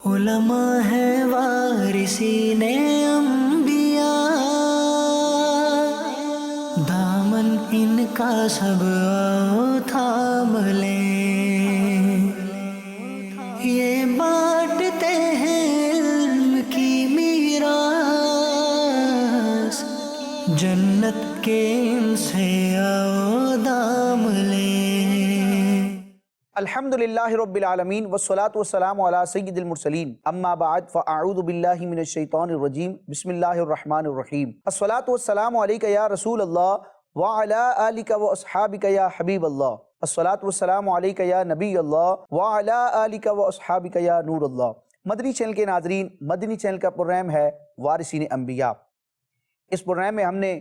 علماء ہے وارثین انبیاء، دامن ان کا سب آؤ تھام لیں، یہ بانٹتے ہیں علم کی میراث، جنت کے ان سے آؤ دام لیں۔ الحمدللہ رب العالمین والصلاة والسلام علی سید المرسلین، اما بعد فاعوذ باللہ من الشیطان الرجیم، بسم اللہ الرحمن الرحیم۔ الصلاة والسلام علیک یا رسول اللہ وعلی آلک واصحابک یا حبیب اللہ، الصلاة والسلام علیک یا نبی اللہ وعلی آلک واصحابک یا نور اللہ۔ مدنی چینل کے ناظرین، مدنی چینل کا پروگرام ہے وارثین انبیاء۔ اس پروگرام میں ہم نے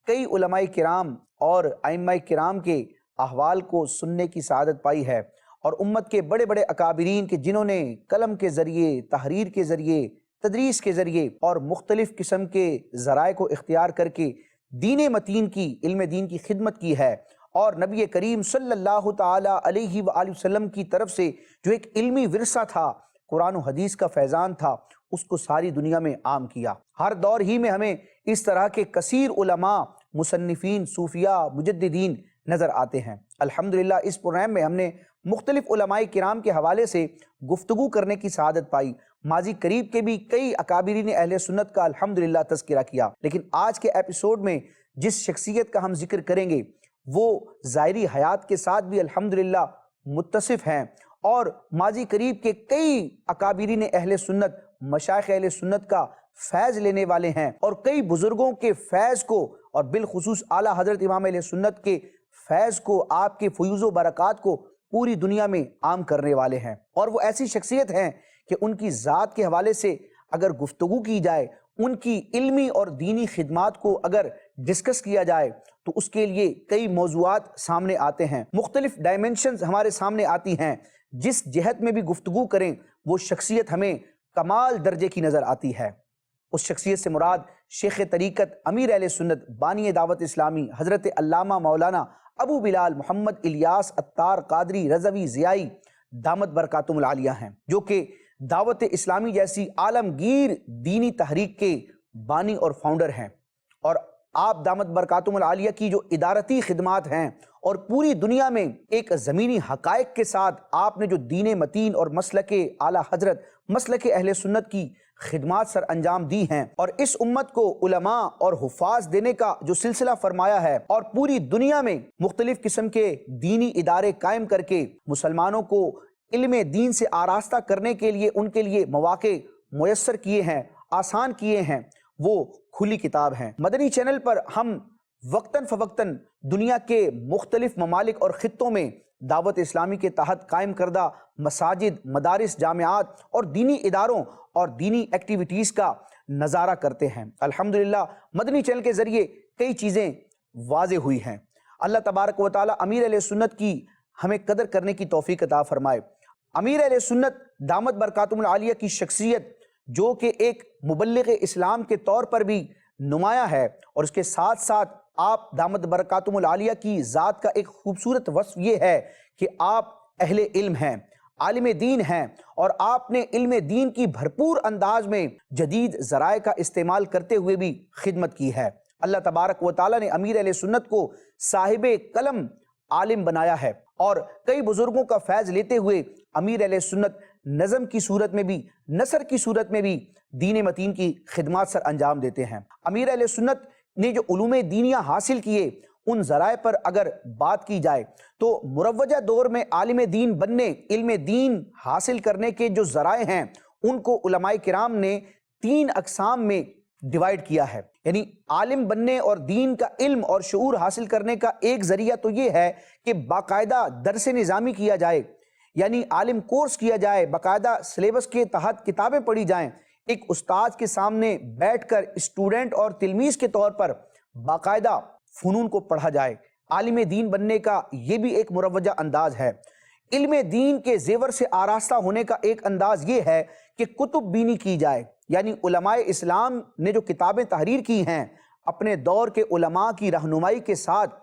کئی علماء کرام اور ائمہ کرام کے احوال کو سننے کی سعادت پائی ہے، اور امت کے بڑے بڑے اکابرین کے جنہوں نے قلم کے ذریعے، تحریر کے ذریعے، تدریس کے ذریعے اور مختلف قسم کے ذرائع کو اختیار کر کے دین متین کی، علم دین کی خدمت کی ہے، اور نبی کریم صلی اللہ تعالی علیہ وآلہ وسلم کی طرف سے جو ایک علمی ورثہ تھا، قرآن و حدیث کا فیضان تھا، اس کو ساری دنیا میں عام کیا۔ ہر دور ہی میں ہمیں اس طرح کے کثیر علماء، مصنفین، صوفیاء، مجددین نظر آتے ہیں۔ الحمدللہ اس پروگرام میں ہم نے مختلف علماء کرام کے حوالے سے گفتگو کرنے کی سعادت پائی۔ ماضی قریب کے بھی کئی اکابرین اہل سنت کا الحمدللہ تذکرہ کیا، لیکن آج کے ایپیسوڈ میں جس شخصیت کا ہم ذکر کریں گے وہ ظاہری حیات کے ساتھ بھی الحمدللہ متصف ہیں، اور ماضی قریب کے کئی اکابرین اہل سنت، مشائخ اہل سنت کا فیض لینے والے ہیں، اور کئی بزرگوں کے فیض کو، اور بالخصوص اعلیٰ حضرت امام اہل سنت کے فیض کو، آپ کے فیوز و برکات کو پوری دنیا میں عام کرنے والے ہیں۔ اور وہ ایسی شخصیت ہیں کہ ان کی ذات کے حوالے سے اگر گفتگو کی جائے، ان کی علمی اور دینی خدمات کو اگر ڈسکس کیا جائے تو اس کے لیے کئی موضوعات سامنے آتے ہیں، مختلف ڈائمنشنز ہمارے سامنے آتی ہیں۔ جس جہت میں بھی گفتگو کریں وہ شخصیت ہمیں کمال درجے کی نظر آتی ہے۔ اس شخصیت سے مراد شیخ طریقت، امیر اہل سنت، بانی دعوت اسلامی، حضرت علامہ مولانا ابو بلال محمد الیاس عطار قادری رضوی ضیائی دامت برکاتہم العالیہ ہیں، جو کہ دعوت اسلامی جیسی عالمگیر دینی تحریک کے بانی اور فاؤنڈر ہیں، اور آپ دامت برکاتہم العالیہ کی جو ادارتی خدمات ہیں اور پوری دنیا میں ایک زمینی حقائق کے ساتھ آپ نے جو دین متین اور مسلک اعلیٰ حضرت، مسلک اہل سنت کی خدمات سر انجام دی ہیں، اور اس امت کو علماء اور حفاظ دینے کا جو سلسلہ فرمایا ہے، اور پوری دنیا میں مختلف قسم کے دینی ادارے قائم کر کے مسلمانوں کو علم دین سے آراستہ کرنے کے لیے ان کے لیے مواقع میسر کیے ہیں، آسان کیے ہیں، وہ کھلی کتاب ہیں۔ مدنی چینل پر ہم وقتاً فوقتاً دنیا کے مختلف ممالک اور خطوں میں دعوت اسلامی کے تحت قائم کردہ مساجد، مدارس، جامعات اور دینی اداروں اور دینی ایکٹیویٹیز کا نظارہ کرتے ہیں۔ الحمدللہ مدنی چینل کے ذریعے کئی چیزیں واضح ہوئی ہیں۔ اللہ تبارک و تعالی امیر اہل سنت کی ہمیں قدر کرنے کی توفیق عطا فرمائے۔ امیر اہل سنت دامت برکاتہم العالیہ کی شخصیت جو کہ ایک مبلغ اسلام کے طور پر بھی نمایاں ہے، اور اس کے ساتھ ساتھ آپ دامت برکاتہم العالیہ کی ذات کا ایک خوبصورت وصف یہ ہے کہ آپ اہل علم ہیں، عالم دین ہیں، اور آپ نے علم دین کی بھرپور انداز میں جدید ذرائع کا استعمال کرتے ہوئے بھی خدمت کی ہے۔ اللہ تبارک و تعالیٰ نے امیر اہل سنت کو صاحب قلم عالم بنایا ہے، اور کئی بزرگوں کا فیض لیتے ہوئے امیر اہل سنت نظم کی صورت میں بھی، نثر کی صورت میں بھی دین متین کی خدمات سر انجام دیتے ہیں۔ امیر اہل سنت نے جو علوم دینیہ حاصل کیے، ان ذرائع پر اگر بات کی جائے تو مروجہ دور میں عالم دین بننے، علم دین حاصل کرنے کے جو ذرائع ہیں ان کو علماء کرام نے 3 اقسام میں ڈیوائیڈ کیا ہے۔ یعنی عالم بننے اور دین کا علم اور شعور حاصل کرنے کا ایک ذریعہ تو یہ ہے کہ باقاعدہ درس نظامی کیا جائے، یعنی عالم کورس کیا جائے، باقاعدہ سلیبس کے تحت کتابیں پڑھی جائیں، ایک استاد کے سامنے بیٹھ کر اسٹوڈنٹ اور تلمیذ کے طور پر باقاعدہ فنون کو پڑھا جائے۔ عالم دین بننے کا یہ بھی ایک مروجہ انداز ہے۔ علم دین کے زیور سے آراستہ ہونے کا ایک انداز یہ ہے کہ کتب بینی کی جائے، یعنی علماء اسلام نے جو کتابیں تحریر کی ہیں، اپنے دور کے علماء کی رہنمائی کے ساتھ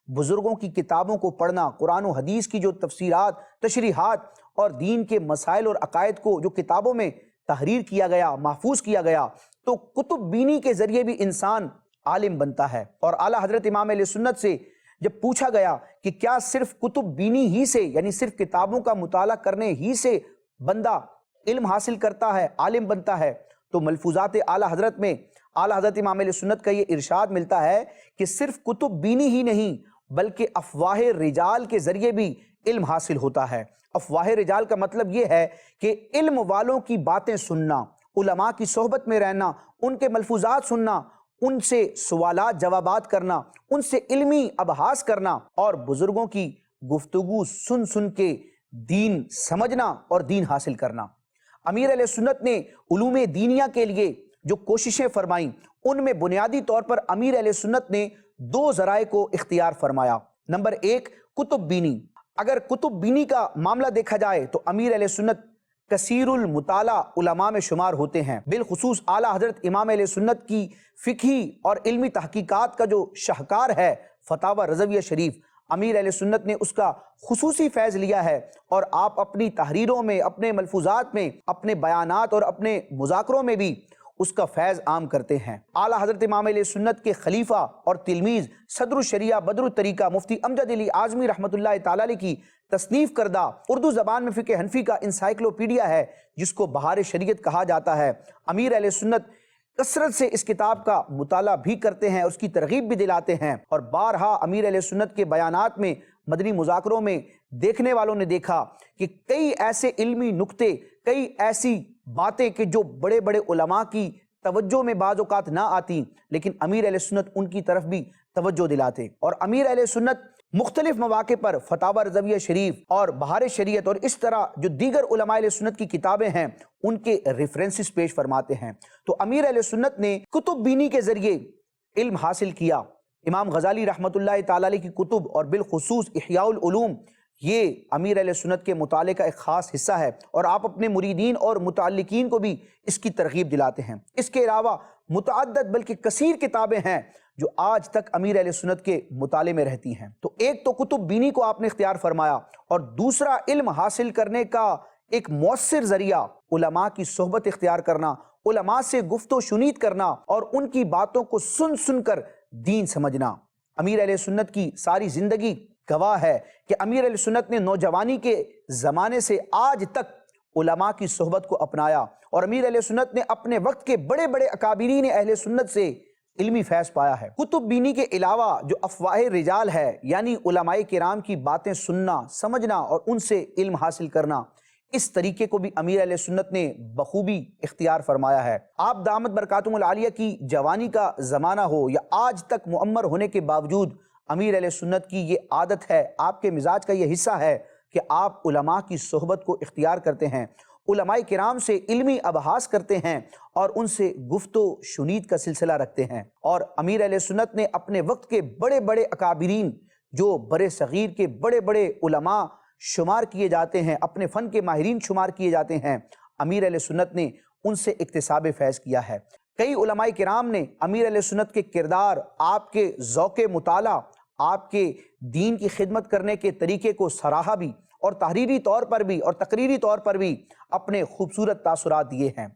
بزرگوں کی کتابوں کو پڑھنا، قرآن و حدیث کی جو تفسیرات، تشریحات اور دین کے مسائل اور عقائد کو جو کتابوں میں تحریر کیا گیا، محفوظ کیا گیا، تو کتب بینی کے ذریعے بھی انسان عالم بنتا ہے۔ اور اعلیٰ حضرت امام اہل سنت سے جب پوچھا گیا کہ کیا صرف کتب بینی ہی سے، یعنی صرف کتابوں کا مطالعہ کرنے ہی سے بندہ علم حاصل کرتا ہے، عالم بنتا ہے، تو ملفوظات اعلیٰ حضرت میں اعلیٰ حضرت امام اہل سنت کا یہ ارشاد ملتا ہے کہ صرف کتب بینی ہی نہیں بلکہ افواہ رجال کے ذریعے بھی علم حاصل ہوتا ہے۔ افواہ رجال کا مطلب یہ ہے کہ علم والوں کی باتیں سننا، علماء کی صحبت میں رہنا، ان کے ملفوظات سننا، ان سے سوالات جوابات کرنا، ان سے علمی ابحاث کرنا اور بزرگوں کی گفتگو سن سن کے دین سمجھنا اور دین حاصل کرنا۔ امیر اہل سنت نے علوم دینیہ کے لیے جو کوششیں فرمائیں، ان میں بنیادی طور پر امیر اہل سنت نے دو ذرائع کو اختیار فرمایا۔ نمبر ایک، کتب بینی۔ اگر کتب بینی کا معاملہ دیکھا جائے تو امیر اہل سنت کثیر المطالعہ علماء میں شمار ہوتے ہیں، بالخصوص اعلیٰ حضرت امام اہل سنت کی فقہی اور علمی تحقیقات کا جو شاہکار ہے فتاوی رضویہ شریف، امیر اہل سنت نے اس کا خصوصی فیض لیا ہے، اور آپ اپنی تحریروں میں، اپنے ملفوظات میں، اپنے بیانات اور اپنے مذاکروں میں بھی اس کا فیض عام کرتے ہیں۔ اعلیٰ حضرت امام اہل سنت کے خلیفہ اور تلمیذ صدر الشریعہ بدر الطریقہ مفتی امجد علی اعظمی رحمۃ اللہ تعالی علیہ کی تصنیف کردہ اردو زبان میں فقہ حنفی کا انسائکلوپیڈیا ہے، جس کو بہار شریعت کہا جاتا ہے۔ امیر اہل سنت کثرت سے اس کتاب کا مطالعہ بھی کرتے ہیں، اس کی ترغیب بھی دلاتے ہیں، اور بارہا امیر اہل سنت کے بیانات میں، مدنی مذاکروں میں دیکھنے والوں نے دیکھا کہ کئی ایسے علمی نکتے، کئی ایسی باتیں کہ جو بڑے بڑے علماء کی توجہ میں بعض اوقات نہ آتی، لیکن امیر اہل سنت ان کی طرف بھی توجہ دلاتے۔ اور امیر اہل سنت مختلف مواقع پر فتاوی رضویہ شریف اور بہار شریعت اور اس طرح جو دیگر علماء اہل سنت کی کتابیں ہیں ان کے ریفرنسز پیش فرماتے ہیں۔ تو امیر اہل سنت نے کتب بینی کے ذریعے علم حاصل کیا۔ امام غزالی رحمۃ اللہ تعالی علیہ کی کتب اور بالخصوص احیاء العلوم یہ امیر اہل سنت کے مطالعے کا ایک خاص حصہ ہے، اور آپ اپنے مریدین اور متعلقین کو بھی اس کی ترغیب دلاتے ہیں۔ اس کے علاوہ متعدد بلکہ کثیر کتابیں ہیں جو آج تک امیر اہل سنت کے مطالعے میں رہتی ہیں۔ تو ایک تو کتب بینی کو آپ نے اختیار فرمایا، اور دوسرا علم حاصل کرنے کا ایک مؤثر ذریعہ علماء کی صحبت اختیار کرنا، علماء سے گفت و شنید کرنا اور ان کی باتوں کو سن سن کر دین سمجھنا۔ امیر اہل سنت کی ساری زندگی گواہ ہے کہ امیر اہل سنت نے نوجوانی کے زمانے سے آج تک علماء کی صحبت کو اپنایا، اور امیر اہل سنت نے اپنے وقت کے بڑے بڑے اکابرین اہل سنت سے علمی فیض پایا ہے۔ کتب بینی کے علاوہ جو افواہ رجال ہے، یعنی علماء کرام کی باتیں سننا، سمجھنا اور ان سے علم حاصل کرنا، اس طریقے کو بھی امیر اہل سنت نے بخوبی اختیار فرمایا ہے۔ آپ دامت برکاتہم العالیہ کی جوانی کا زمانہ ہو یا آج تک معمر ہونے کے باوجود، امیر اہل سنت کی یہ عادت ہے، آپ کے مزاج کا یہ حصہ ہے کہ آپ علماء کی صحبت کو اختیار کرتے ہیں، علماء کرام سے علمی ابحاث کرتے ہیں اور ان سے گفت و شنید کا سلسلہ رکھتے ہیں۔ اور امیر اہل سنت نے اپنے وقت کے بڑے بڑے اکابرین جو برے صغیر کے بڑے بڑے علماء شمار کیے جاتے ہیں، اپنے فن کے ماہرین شمار کیے جاتے ہیں، امیر اہل سنت نے ان سے اکتساب فیض کیا ہے۔ کئی علماء کرام نے امیر اہل سنت کے کردار، آپ کے ذوق مطالعہ، آپ کے دین کی خدمت کرنے کے طریقے کو سراہا بھی، اور تحریری طور پر بھی اور تقریری طور پر بھی اپنے خوبصورت تاثرات دیے ہیں۔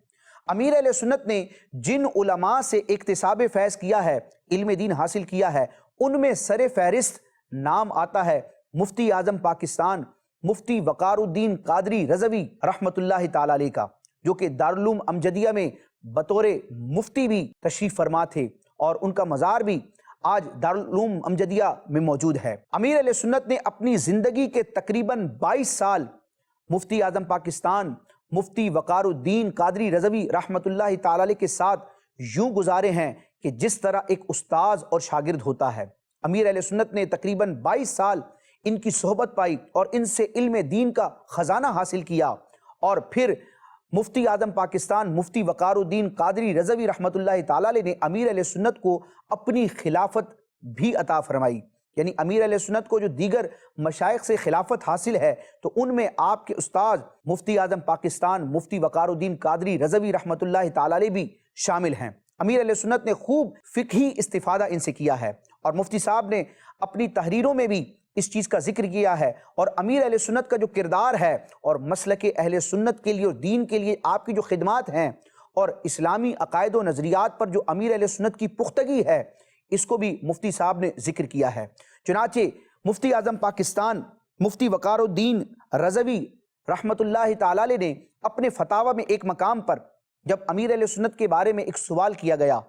امیر اہل سنت نے جن علماء سے اکتساب فیض کیا ہے، علم دین حاصل کیا ہے، ان میں سر فہرست نام آتا ہے مفتی اعظم پاکستان مفتی وقار الدین قادری رضوی رحمۃ اللہ تعالی علیہ کا، جو کہ دارالعلوم امجدیہ میں بطور مفتی بھی تشریف فرما تھے، اور ان کا مزار بھی آج دارالعلوم امجدیہ میں موجود ہے۔ امیر اہل سنت نے اپنی زندگی کے تقریباً 22 سال مفتی اعظم پاکستان مفتی وقار الدین قادری رضوی رحمۃ اللہ تعالی علیہ کے ساتھ یوں گزارے ہیں کہ جس طرح ایک استاذ اور شاگرد ہوتا ہے۔ امیر اہل سنت نے تقریباً 22 سال ان کی صحبت پائی اور ان سے علم دین کا خزانہ حاصل کیا، اور پھر مفتی اعظم پاکستان مفتی وقار الدین قادری رضوی رحمۃ اللہ تعالی علیہ نے امیر اہل سنت کو اپنی خلافت بھی عطا فرمائی۔ یعنی امیر اہل سنت کو جو دیگر مشائخ سے خلافت حاصل ہے، تو ان میں آپ کے استاذ مفتی اعظم پاکستان مفتی وقار الدین قادری رضوی رحمۃ اللہ تعالی علیہ بھی شامل ہیں۔ امیر اہل سنت نے خوب فقہی استفادہ ان سے کیا ہے، اور مفتی صاحب نے اپنی تحریروں میں بھی اس چیز کا ذکر کیا ہے، اور امیر اہل سنت کا جو کردار ہے اور مسلک اہل سنت کے لیے اور دین کے لیے آپ کی جو خدمات ہیں اور اسلامی عقائد و نظریات پر جو امیر اہل سنت کی پختگی ہے، اس کو بھی مفتی صاحب نے ذکر کیا ہے۔ چنانچہ مفتی اعظم پاکستان مفتی وقار الدین رضوی رحمۃ اللہ تعالی علیہ نے اپنے فتاوی میں ایک مقام پر جب امیر اہل سنت کے بارے میں ایک سوال کیا گیا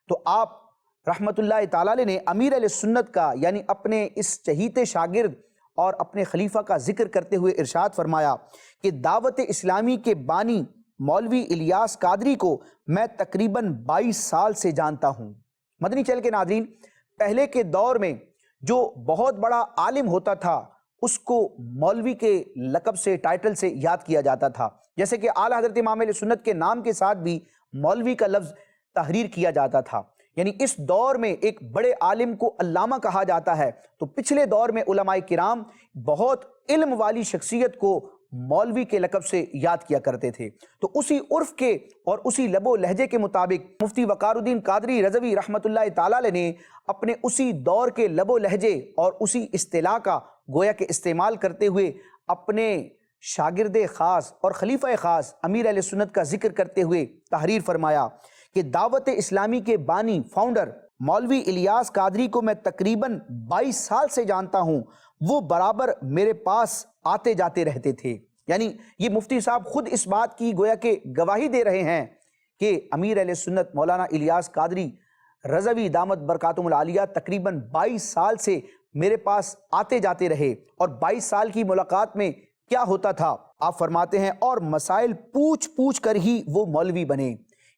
تو آپ رحمۃ اللہ تعالی علیہ نے امیر اہل سنت کا یعنی اپنے اس چہیتے شاگرد اور اپنے خلیفہ کا ذکر کرتے ہوئے ارشاد فرمایا کہ دعوت اسلامی کے بانی مولوی الیاس قادری کو میں تقریباً 22 سال سے جانتا ہوں۔ مدنی چینل کے ناظرین، پہلے کے دور میں جو بہت بڑا عالم ہوتا تھا اس کو مولوی کے لقب سے ٹائٹل سے یاد کیا جاتا تھا، جیسے کہ اعلیٰ حضرت امام اہل سنت کے نام کے ساتھ بھی مولوی کا لفظ تحریر کیا جاتا تھا، یعنی اس دور میں ایک بڑے عالم کو علامہ کہا جاتا ہے۔ تو پچھلے دور میں علماء کرام بہت علم والی شخصیت کو مولوی کے لقب سے یاد کیا کرتے تھے، تو اسی عرف کے اور اسی لب و لہجے کے مطابق مفتی وقار الدین قادری رضوی رحمۃ اللہ تعالی علیہ نے اپنے اسی دور کے لب و لہجے اور اسی اصطلاح کا گویا کہ استعمال کرتے ہوئے اپنے شاگرد خاص اور خلیفہ خاص امیر اہل سنت کا ذکر کرتے ہوئے تحریر فرمایا کہ دعوت اسلامی کے بانی فاؤنڈر مولوی الیاس قادری کو میں تقریباً 22 سال سے جانتا ہوں، وہ برابر میرے پاس آتے جاتے رہتے تھے۔ یعنی یہ مفتی صاحب خود اس بات کی گویا کہ گواہی دے رہے ہیں کہ امیر اہل سنت مولانا الیاس قادری رضوی دامت برکاتہم العالیہ تقریباً 22 سال سے میرے پاس آتے جاتے رہے، اور 22 سال کی ملاقات میں کیا ہوتا تھا؟ آپ فرماتے ہیں اور مسائل پوچھ پوچھ کر ہی وہ مولوی بنے۔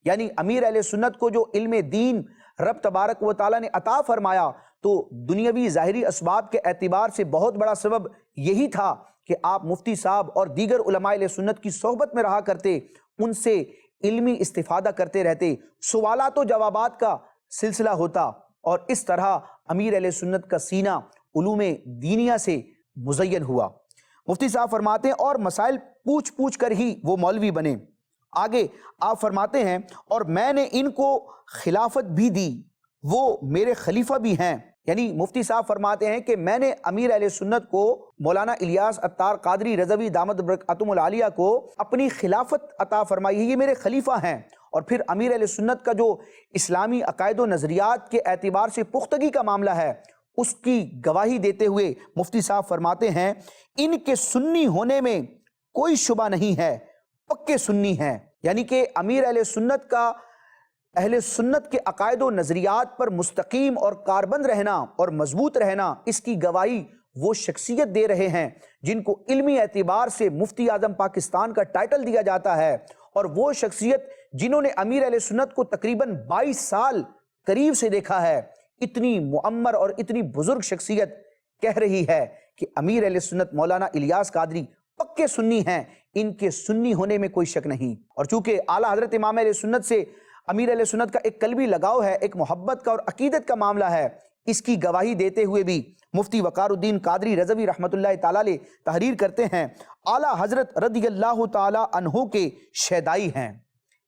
یعنی امیر اہل سنت کو جو علم دین رب تبارک و تعالیٰ نے عطا فرمایا تو دنیاوی ظاہری اسباب کے اعتبار سے بہت بڑا سبب یہی تھا کہ آپ مفتی صاحب اور دیگر علماء اہل سنت کی صحبت میں رہا کرتے، ان سے علمی استفادہ کرتے رہتے، سوالات و جوابات کا سلسلہ ہوتا، اور اس طرح امیر اہل سنت کا سینہ علوم دینیہ سے مزین ہوا۔ مفتی صاحب فرماتے ہیں اور مسائل پوچھ پوچھ کر ہی وہ مولوی بنے۔ آگے آپ فرماتے ہیں اور میں نے ان کو خلافت بھی دی، وہ میرے خلیفہ بھی ہیں۔ یعنی مفتی صاحب فرماتے ہیں کہ میں نے امیر اہل سنت کو مولانا الیاس عطار قادری رضوی دامت برکاتہم العالیہ کو اپنی خلافت عطا فرمائی ہے، یہ میرے خلیفہ ہیں۔ اور پھر امیر اہل سنت کا جو اسلامی عقائد و نظریات کے اعتبار سے پختگی کا معاملہ ہے اس کی گواہی دیتے ہوئے مفتی صاحب فرماتے ہیں ان کے سنی ہونے میں کوئی شبہ نہیں ہے، پکے سنی ہیں۔ یعنی کہ امیر اہل سنت کا اہل سنت کے عقائد و نظریات پر مستقیم اور کاربند رہنا اور مضبوط رہنا، اس کی گواہی وہ شخصیت دے رہے ہیں جن کو علمی اعتبار سے مفتی اعظم پاکستان کا ٹائٹل دیا جاتا ہے، اور وہ شخصیت جنہوں نے امیر اہل سنت کو تقریباً 22 سال قریب سے دیکھا ہے، اتنی معمر اور اتنی بزرگ شخصیت کہہ رہی ہے کہ امیر اہل سنت مولانا الیاس قادری پکے سنی ہیں، ان کے سنی ہونے میں کوئی شک نہیں۔ اور چونکہ اعلیٰ حضرت امام اہل سنت سے امیر اہل سنت کا ایک قلبی لگاؤ ہے، ایک محبت کا اور عقیدت کا معاملہ ہے، اس کی گواہی دیتے ہوئے بھی مفتی وقار الدین قادری رضوی رحمۃ اللہ تعالی علیہ تحریر کرتے ہیں اعلیٰ حضرت رضی اللہ تعالی عنہ کے شیدائی ہیں،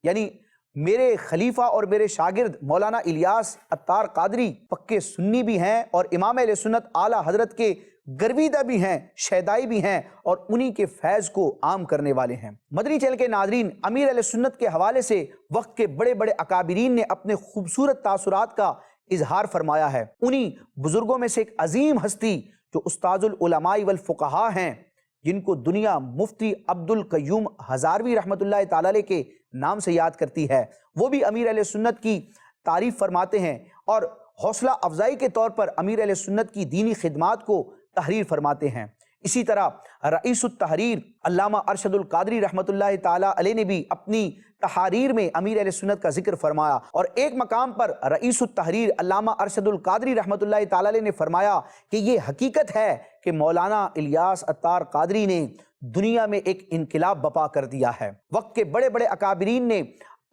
یعنی میرے خلیفہ اور میرے شاگرد مولانا الیاس عطار قادری پکے سنی بھی ہیں اور امام اہل سنت اعلیٰ حضرت کے گرویدہ بھی ہیں، شیدائی بھی ہیں، اور انہی کے فیض کو عام کرنے والے ہیں۔ مدنی چینل کے ناظرین، امیر اہل سنت کے حوالے سے وقت کے بڑے بڑے اکابرین نے اپنے خوبصورت تاثرات کا اظہار فرمایا ہے۔ انہی بزرگوں میں سے ایک عظیم ہستی جو استاذ العلماء والفقہاء ہیں، جن کو دنیا مفتی عبد القیوم ہزاروی رحمۃ اللہ تعالی علیہ کے نام سے یاد کرتی ہے، وہ بھی امیر اہل سنت کی تعریف فرماتے ہیں اور حوصلہ افزائی کے طور پر امیر اہل سنت کی دینی خدمات کو تحریر فرماتے ہیں۔ اسی طرح رئیس التحریر علامہ ارشد القادری رحمۃ اللہ تعالی علیہ نے بھی اپنی تحاریر میں امیر اہل سنت کا ذکر فرمایا، اور ایک مقام پر رئیس التحریر علامہ ارشد القادری رحمۃ اللہ تعالی علیہ نے فرمایا کہ یہ حقیقت ہے کہ مولانا الیاس عطار قادری نے دنیا میں ایک انقلاب برپا کر دیا ہے۔ وقت کے بڑے بڑے اکابرین نے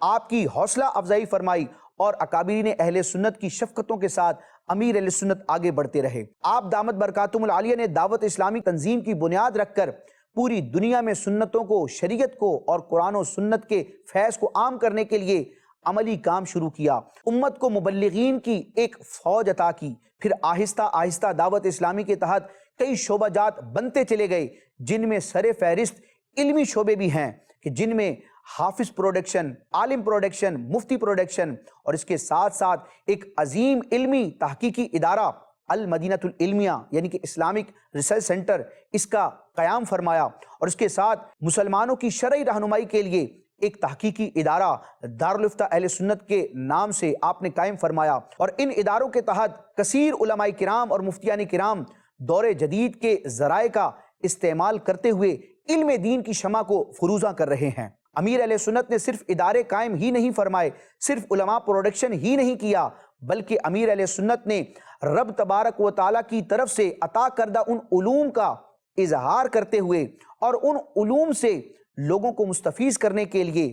آپ کی حوصلہ افزائی فرمائی اور اکابرین اہل سنت کی شفقتوں کے ساتھ امیر اہل سنت آگے بڑھتے رہے۔ آپ دامت برکاتہم العالیہ نے دعوت اسلامی تنظیم کی بنیاد رکھ کر پوری دنیا میں سنتوں کو، شریعت کو اور قرآن و سنت کے فیض کو عام کرنے کے لیے عملی کام شروع کیا، امت کو مبلغین کی ایک فوج عطا کی، پھر آہستہ آہستہ دعوت اسلامی کے تحت کئی شعبہ جات بنتے چلے گئے، جن میں سر فہرست علمی شعبے بھی ہیں کہ جن میں حافظ پروڈکشن، عالم پروڈکشن، مفتی پروڈکشن، اور اس کے ساتھ ساتھ ایک عظیم علمی تحقیقی ادارہ المدینہ العلمیہ یعنی کہ اسلامک ریسرچ سینٹر، اس کا قیام فرمایا، اور اس کے ساتھ مسلمانوں کی شرعی رہنمائی کے لیے ایک تحقیقی ادارہ دارالفتہ اہل سنت کے نام سے آپ نے قائم فرمایا، اور ان اداروں کے تحت کثیر علماء کرام اور مفتیان کرام دور جدید کے ذرائع کا استعمال کرتے ہوئے علم دین کی شمع کو فروزاں کر رہے ہیں۔ امیر اہل سنت نے صرف ادارے قائم ہی نہیں فرمائے، صرف علماء پروڈکشن ہی نہیں کیا، بلکہ امیر اہل سنت نے رب تبارک و تعالیٰ کی طرف سے عطا کردہ ان علوم کا اظہار کرتے ہوئے اور ان علوم سے لوگوں کو مستفیض کرنے کے لیے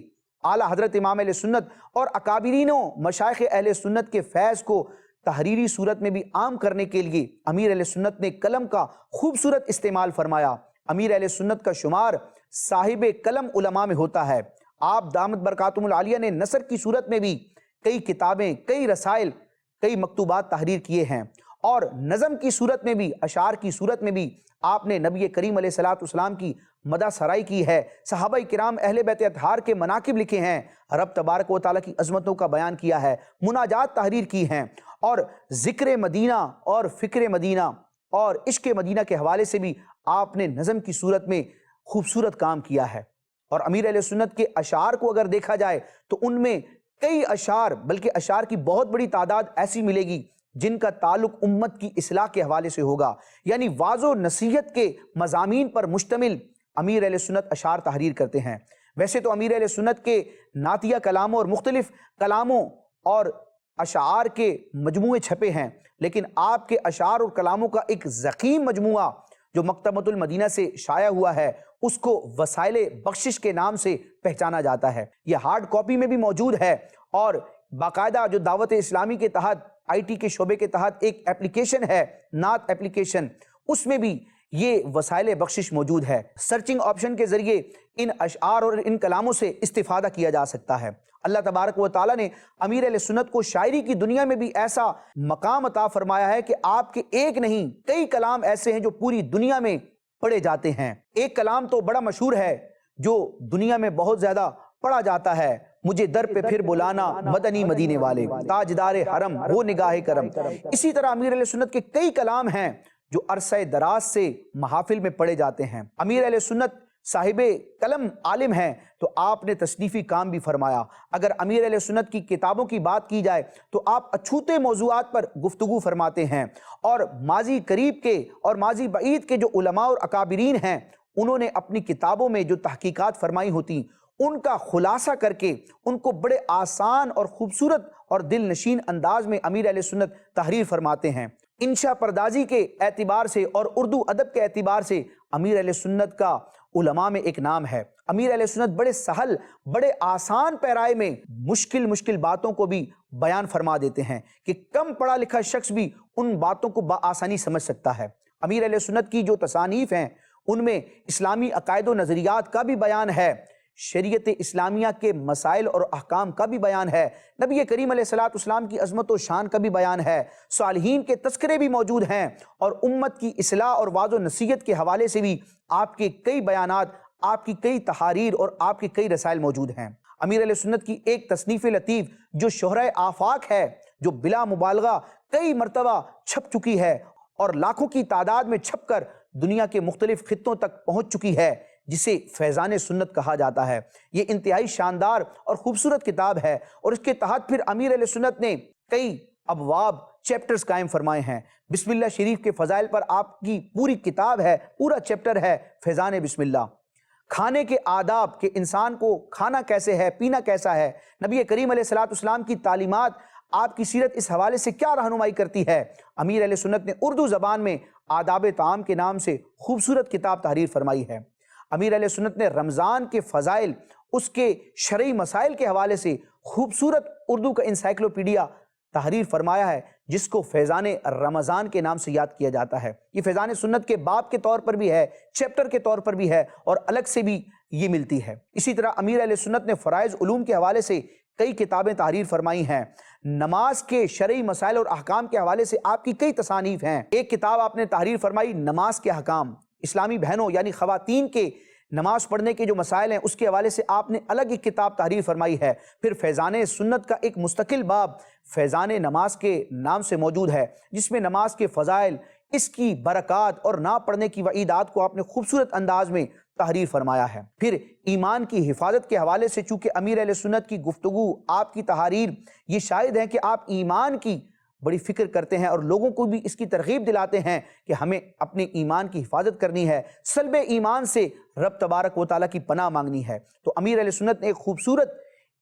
اعلیٰ حضرت امام اہل سنت اور اکابرین و مشائخ اہل سنت کے فیض کو تحریری صورت میں بھی عام کرنے کے لیے امیر اہل سنت نے قلم کا خوبصورت استعمال فرمایا۔ امیر اہل سنت کا شمار صاحب قلم علماء میں ہوتا ہے۔ آپ دامت برکاتہم العالیہ نے نثر کی صورت میں بھی کئی کتابیں، کئی رسائل، کئی مکتوبات تحریر کیے ہیں، اور نظم کی صورت میں بھی، اشعار کی صورت میں بھی آپ نے نبی کریم علیہ الصلوۃ والسلام کی مدح سرائی کی ہے، صحابہ کرام اہل بیت اطہار کے مناقب لکھے ہیں، رب تبارک و تعالیٰ کی عظمتوں کا بیان کیا ہے، مناجات تحریر کی ہیں، اور ذکر مدینہ اور فکر مدینہ اور عشق مدینہ کے حوالے سے بھی آپ نے نظم کی صورت میں خوبصورت کام کیا ہے۔ اور امیر اہل سنت کے اشعار کو اگر دیکھا جائے تو ان میں کئی اشعار، بلکہ اشعار کی بہت بڑی تعداد ایسی ملے گی جن کا تعلق امت کی اصلاح کے حوالے سے ہوگا، یعنی واعظ و نصیحت کے مضامین پر مشتمل امیر اہل سنت اشعار تحریر کرتے ہیں۔ ویسے تو امیر اہل سنت کے نعتیہ کلاموں اور مختلف کلاموں اور اشعار کے مجموعے چھپے ہیں، لیکن آپ کے اشعار اور کلاموں کا ایک ضخیم مجموعہ جو مکتبۃ المدینہ سے شائع ہوا ہے، اس کو وسائل بخشش کے نام سے پہچانا جاتا ہے۔ یہ ہارڈ کاپی میں بھی موجود ہے، اور باقاعدہ جو دعوت اسلامی کے تحت آئی ٹی کے شعبے کے تحت ایک اپلیکیشن ہے، نعت اپلیکیشن، اس میں بھی یہ وسائل بخشش موجود ہے۔ سرچنگ آپشن کے ذریعے ان اشعار اور ان کلاموں سے استفادہ کیا جا سکتا ہے۔ اللہ تبارک و تعالیٰ نے امیر اہل سنت کو شاعری کی دنیا میں بھی ایسا مقام عطا فرمایا ہے کہ آپ کے ایک نہیں کئی کلام ایسے ہیں جو پوری دنیا میں پڑھے جاتے ہیں۔ ایک کلام تو بڑا مشہور ہے جو دنیا میں بہت زیادہ پڑھا جاتا ہے، مجھے در پہ پھر بلانا مدنی مدینے والے، تاجدار حرم وہ نگاہ کرم۔ اسی طرح امیر اہل سنت کے کئی کلام ہیں جو عرصہ دراز سے محافل میں پڑھے جاتے ہیں۔ امیر اہل سنت صاحب قلم عالم ہیں تو آپ نے تصنیفی کام بھی فرمایا۔ اگر امیر اہل سنت کی کتابوں کی بات کی جائے تو آپ اچھوتے موضوعات پر گفتگو فرماتے ہیں، اور ماضی قریب کے اور ماضی بعید کے جو علماء اور اکابرین ہیں انہوں نے اپنی کتابوں میں جو تحقیقات فرمائی ہوتی ان کا خلاصہ کر کے ان کو بڑے آسان اور خوبصورت اور دل نشین انداز میں امیر اہل سنت تحریر فرماتے ہیں۔ انشاء پردازی کے اعتبار سے اور اردو ادب کے اعتبار سے امیر اہل سنت کا علماء میں ایک نام ہے۔ امیر اہل سنت بڑے سہل، بڑے آسان پیرائے میں مشکل باتوں کو بھی بیان فرما دیتے ہیں کہ کم پڑھا لکھا شخص بھی ان باتوں کو بآسانی سمجھ سکتا ہے۔ امیر اہل سنت کی جو تصانیف ہیں ان میں اسلامی عقائد و نظریات کا بھی بیان ہے، شریعت اسلامیہ کے مسائل اور احکام کا بھی بیان ہے، نبی کریم علیہ الصلوۃ والسلام کی عظمت و شان کا بھی بیان ہے، صالحین کے تذکرے بھی موجود ہیں، اور امت کی اصلاح اور وعظ و نصیحت کے حوالے سے بھی آپ کے کئی بیانات، آپ کی کئی تحاریر اور آپ کے کئی رسائل موجود ہیں۔ امیر علیہ سنت کی ایک تصنیف لطیف جو شہرۂ آفاق ہے، جو بلا مبالغہ کئی مرتبہ چھپ چکی ہے اور لاکھوں کی تعداد میں چھپ کر دنیا کے مختلف خطوں تک پہنچ چکی ہے، جسے فیضان سنت کہا جاتا ہے۔ یہ انتہائی شاندار اور خوبصورت کتاب ہے، اور اس کے تحت پھر امیر علیہ سنت نے کئی ابواب، چیپٹرز قائم فرمائے ہیں۔ بسم اللہ شریف کے فضائل پر آپ کی پوری کتاب ہے، پورا چیپٹر ہے فیضان بسم اللہ۔ کھانے کے آداب کہ انسان کو کھانا کیسے ہے، پینا کیسا ہے، نبی کریم علیہ الصلوۃ والسلام کی تعلیمات، آپ کی سیرت اس حوالے سے کیا رہنمائی کرتی ہے۔ امیر علیہ سنت نے اردو زبان میں آداب طعام کے نام سے خوبصورت کتاب تحریر فرمائی ہے۔ امیر علیہ سنت نے رمضان کے فضائل، اس کے شرعی مسائل کے حوالے سے خوبصورت اردو کا انسائکلوپیڈیا تحریر فرمایا ہے، جس کو فیضان رمضان کے نام سے یاد کیا جاتا ہے۔ یہ فیضان سنت کے باب کے طور پر بھی ہے، چیپٹر کے طور پر بھی ہے، اور الگ سے بھی یہ ملتی ہے۔ اسی طرح امیر علیہ سنت نے فرائض علوم کے حوالے سے کئی کتابیں تحریر فرمائی ہیں، نماز کے شرعی مسائل اور احکام کے حوالے سے آپ کی کئی تصانیف ہیں۔ ایک کتاب آپ نے تحریر فرمائی نماز کے احکام، اسلامی بہنوں یعنی خواتین کے نماز پڑھنے کے جو مسائل ہیں اس کے حوالے سے آپ نے الگ ایک کتاب تحریر فرمائی ہے۔ پھر فیضان سنت کا ایک مستقل باب فیضان نماز کے نام سے موجود ہے، جس میں نماز کے فضائل، اس کی برکات اور نہ پڑھنے کی وعیدات کو آپ نے خوبصورت انداز میں تحریر فرمایا ہے۔ پھر ایمان کی حفاظت کے حوالے سے چونکہ امیر اہل سنت کی گفتگو، آپ کی تحاریر یہ شاہد ہے کہ آپ ایمان کی بڑی فکر کرتے ہیں اور لوگوں کو بھی اس کی ترغیب دلاتے ہیں کہ ہمیں اپنے ایمان کی حفاظت کرنی ہے، سلب ایمان سے رب تبارک و تعالیٰ کی پناہ مانگنی ہے۔ تو امیر اہل سنت نے ایک خوبصورت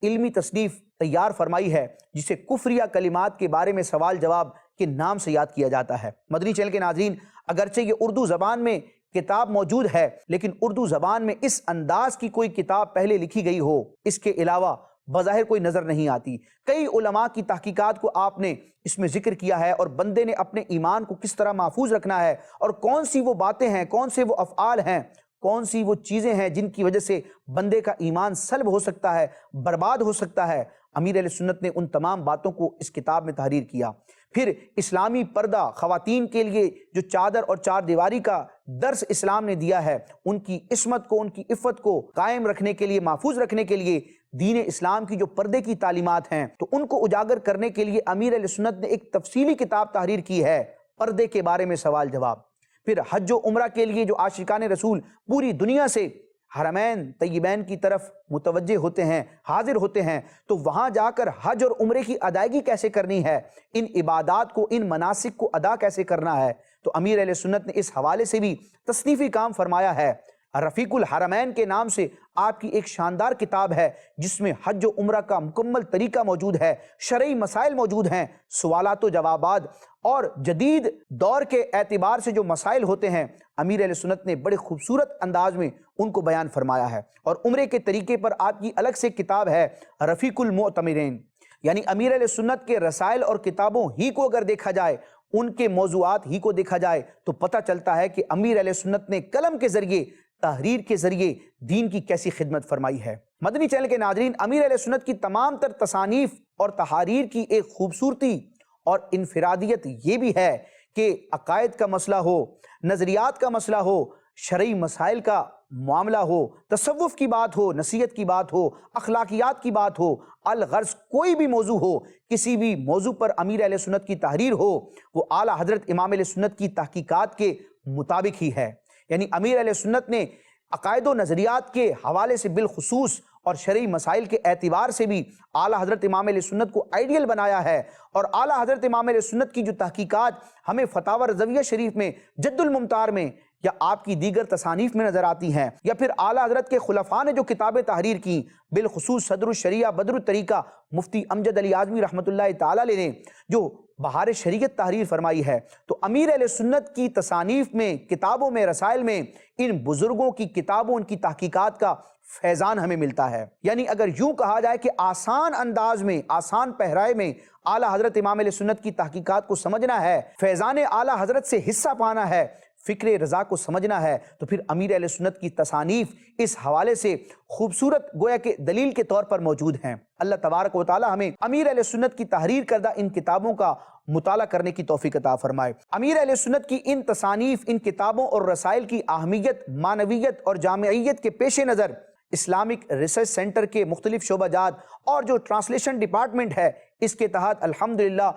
علمی تصنیف تیار فرمائی ہے جسے کفریہ کلمات کے بارے میں سوال جواب کے نام سے یاد کیا جاتا ہے۔ مدنی چینل کے ناظرین، اگرچہ یہ اردو زبان میں کتاب موجود ہے، لیکن اردو زبان میں اس انداز کی کوئی کتاب پہلے لکھی گئی ہو اس کے علاوہ بظاہر کوئی نظر نہیں آتی۔ کئی علماء کی تحقیقات کو آپ نے اس میں ذکر کیا ہے، اور بندے نے اپنے ایمان کو کس طرح محفوظ رکھنا ہے، اور کون سی وہ باتیں ہیں، کون سے وہ افعال ہیں، کون سی وہ چیزیں ہیں جن کی وجہ سے بندے کا ایمان سلب ہو سکتا ہے، برباد ہو سکتا ہے۔ امیر اہل سنت نے ان تمام باتوں کو اس کتاب میں تحریر کیا۔ پھر اسلامی پردہ، خواتین کے لیے جو چادر اور چار دیواری کا درس اسلام نے دیا ہے، ان کی عصمت کو، ان کی عفت کو قائم رکھنے کے لیے، محفوظ رکھنے کے لیے دین اسلام کی جو پردے کی تعلیمات ہیں تو ان کو اجاگر کرنے کے لیے امیر اہل سنت نے ایک تفصیلی کتاب تحریر کی ہے، پردے کے بارے میں سوال جواب۔ پھر حج و عمرہ کے لیے جو عاشقان رسول پوری دنیا سے حرمین طیبین کی طرف متوجہ ہوتے ہیں، حاضر ہوتے ہیں، تو وہاں جا کر حج اور عمرے کی ادائیگی کیسے کرنی ہے، ان عبادات کو، ان مناسک کو ادا کیسے کرنا ہے، تو امیر اہل سنت نے اس حوالے سے بھی تصنیفی کام فرمایا ہے۔ رفیق الحرمین کے نام سے آپ کی ایک شاندار کتاب ہے جس میں حج و عمرہ کا مکمل طریقہ موجود ہے، شرعی مسائل موجود ہیں، سوالات و جوابات اور جدید دور کے اعتبار سے جو مسائل ہوتے ہیں امیر اہل سنت نے بڑے خوبصورت انداز میں ان کو بیان فرمایا ہے۔ اور عمرے کے طریقے پر آپ کی الگ سے کتاب ہے رفیق المعتمرین، یعنی امیر اہل سنت کے رسائل اور کتابوں ہی کو اگر دیکھا جائے، ان کے موضوعات ہی کو دیکھا جائے تو پتہ چلتا ہے کہ امیر اہل سنت نے قلم کے ذریعے، تحریر کے ذریعے دین کی کیسی خدمت فرمائی ہے۔ مدنی چینل کے ناظرین، امیر اہل سنت کی تمام تر تصانیف اور تحاریر کی ایک خوبصورتی اور انفرادیت یہ بھی ہے کہ عقائد کا مسئلہ ہو، نظریات کا مسئلہ ہو، شرعی مسائل کا معاملہ ہو، تصوف کی بات ہو، نصیحت کی بات ہو، اخلاقیات کی بات ہو، الغرض کوئی بھی موضوع ہو، کسی بھی موضوع پر امیر اہل سنت کی تحریر ہو، وہ اعلیٰ حضرت امام اہل سنت کی تحقیقات کے مطابق ہی ہے۔ یعنی امیر اہل سنت نے عقائد و نظریات کے حوالے سے بالخصوص اور شرعی مسائل کے اعتبار سے بھی اعلیٰ حضرت امام علیہ سنت کو آئیڈیل بنایا ہے، اور اعلیٰ حضرت امام علیہ سنت کی جو تحقیقات ہمیں فتاوی رضویہ شریف میں، جد الممتار میں یا آپ کی دیگر تصانیف میں نظر آتی ہیں، یا پھر اعلیٰ حضرت کے خلفاء نے جو کتابیں تحریر کی، بالخصوص صدر الشریعہ بدر الطریقہ مفتی امجد علی اعظمی رحمۃ اللہ تعالیٰ علیہ نے جو بہار شریعت تحریر فرمائی ہے، تو امیر اہل سنت کی تصانیف میں، کتابوں میں، رسائل میں ان بزرگوں کی کتابوں، ان کی تحقیقات کا فیضان ہمیں ملتا ہے۔ یعنی اگر یوں کہا جائے کہ آسان انداز میں، آسان پہرائے میں اعلیٰ حضرت امام علیہ سنت کی تحقیقات کو سمجھنا ہے، فیضان اعلیٰ حضرت سے حصہ پانا ہے، فکر رضا کو سمجھنا ہے، تو پھر امیر اہل سنت کی تصانیف اس حوالے سے خوبصورت گویا کہ دلیل کے طور پر موجود ہیں۔ اللہ تبارک و تعالی ہمیں امیر اہل سنت کی تحریر کردہ ان کتابوں کا مطالعہ کرنے کی توفیق عطا فرمائے۔ امیر اہل سنت کی ان تصانیف، ان کتابوں اور رسائل کی اہمیت، معنویت اور جامعیت کے پیش نظر اسلامک ریسرچ سینٹر کے مختلف شعبہ جات اور جو ٹرانسلیشن ڈپارٹمنٹ ہے، اس کے تحت الحمدللہ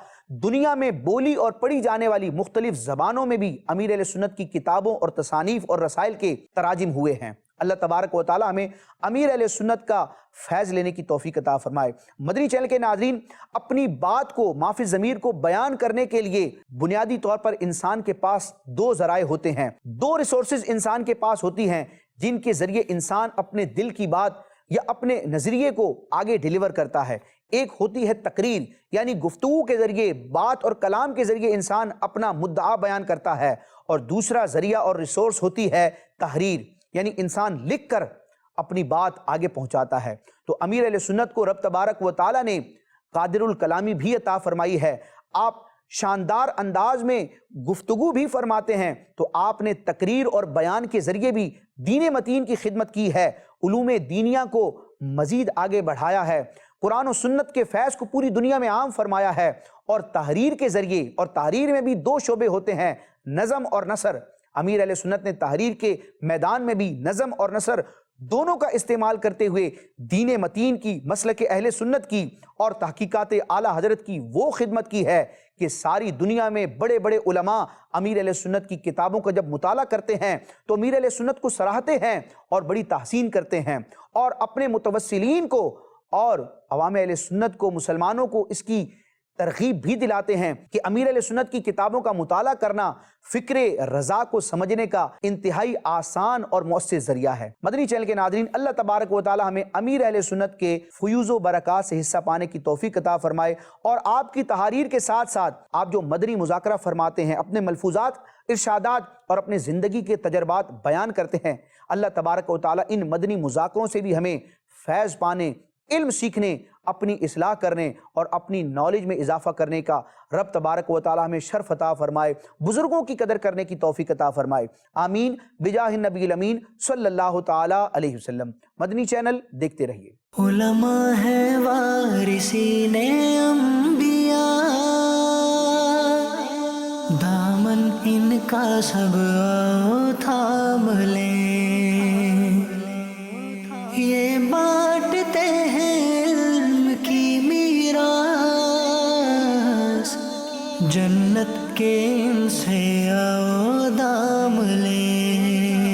دنیا میں بولی اور پڑھی جانے والی مختلف زبانوں میں بھی امیر اہل سنت کی کتابوں اور تصانیف اور رسائل کے تراجم ہوئے ہیں۔ اللہ تبارک و تعالی ہمیں امیر اہل سنت کا فیض لینے کی توفیق عطا فرمائے۔ مدنی چینل کے ناظرین، اپنی بات کو مافی ضمیر کو بیان کرنے کے لیے بنیادی طور پر انسان کے پاس دو ذرائع ہوتے ہیں، دو ریسورسز انسان کے پاس ہوتی ہیں جن کے ذریعے انسان اپنے دل کی بات یا اپنے نظریے کو آگے ڈیلیور کرتا ہے۔ ایک ہوتی ہے تقریر، یعنی گفتگو کے ذریعے، بات اور کلام کے ذریعے انسان اپنا مدعا بیان کرتا ہے، اور دوسرا ذریعہ اور ریسورس ہوتی ہے تحریر، یعنی انسان لکھ کر اپنی بات آگے پہنچاتا ہے۔ تو امیر اہل سنت کو رب تبارک و تعالی نے قادر الکلامی بھی عطا فرمائی ہے۔ آپ شاندار انداز میں گفتگو بھی فرماتے ہیں، تو آپ نے تقریر اور بیان کے ذریعے بھی دین متین کی خدمت کی ہے، علوم دینیہ کو مزید آگے بڑھایا ہے۔ قرآن و سنت کے فیض کو پوری دنیا میں عام فرمایا ہے، اور تحریر کے ذریعے، اور تحریر میں بھی دو شعبے ہوتے ہیں، نظم اور نثر۔ امیر اہل سنت نے تحریر کے میدان میں بھی نظم اور نثر دونوں کا استعمال کرتے ہوئے دین متین کی، مسلک اہل سنت کی اور تحقیقات اعلیٰ حضرت کی وہ خدمت کی ہے کہ ساری دنیا میں بڑے بڑے علماء امیر اہل سنت کی کتابوں کا جب مطالعہ کرتے ہیں تو امیر اہل سنت کو سراہتے ہیں اور بڑی تحسین کرتے ہیں، اور اپنے متوسلین کو اور عوام اہل سنت کو، مسلمانوں کو اس کی ترغیب بھی دلاتے ہیں کہ امیر اہل سنت کی کتابوں کا مطالعہ کرنا فکر رضا کو سمجھنے کا انتہائی آسان اور مؤثر ذریعہ ہے۔ مدنی چینل کے ناظرین، اللہ تبارک و تعالی ہمیں امیر اہل سنت کے فیوز و برکات سے حصہ پانے کی توفیق عطا فرمائے، اور آپ کی تحاریر کے ساتھ ساتھ آپ جو مدنی مذاکرہ فرماتے ہیں، اپنے ملفوظات، ارشادات اور اپنے زندگی کے تجربات بیان کرتے ہیں، اللہ تبارک و تعالی ان مدنی مذاکروں سے بھی ہمیں فیض پانے، علم سیکھنے، اپنی اصلاح کرنے اور اپنی نالج میں اضافہ کرنے کا رب تبارک و تعالی ہمیں شرف عطا فرمائے، بزرگوں کی قدر کرنے کی توفیق عطا فرمائے، آمین بجاہ النبی الامین صلی اللہ تعالی علیہ وسلم۔ مدنی چینل دیکھتے رہیے۔ علماء ہے وارثین انبیاء، دامن ان کا سب آؤ تھام لیں، یہ بانٹتے ہیں علم کی میراث، جنت کے ان سے آؤ دام لیں۔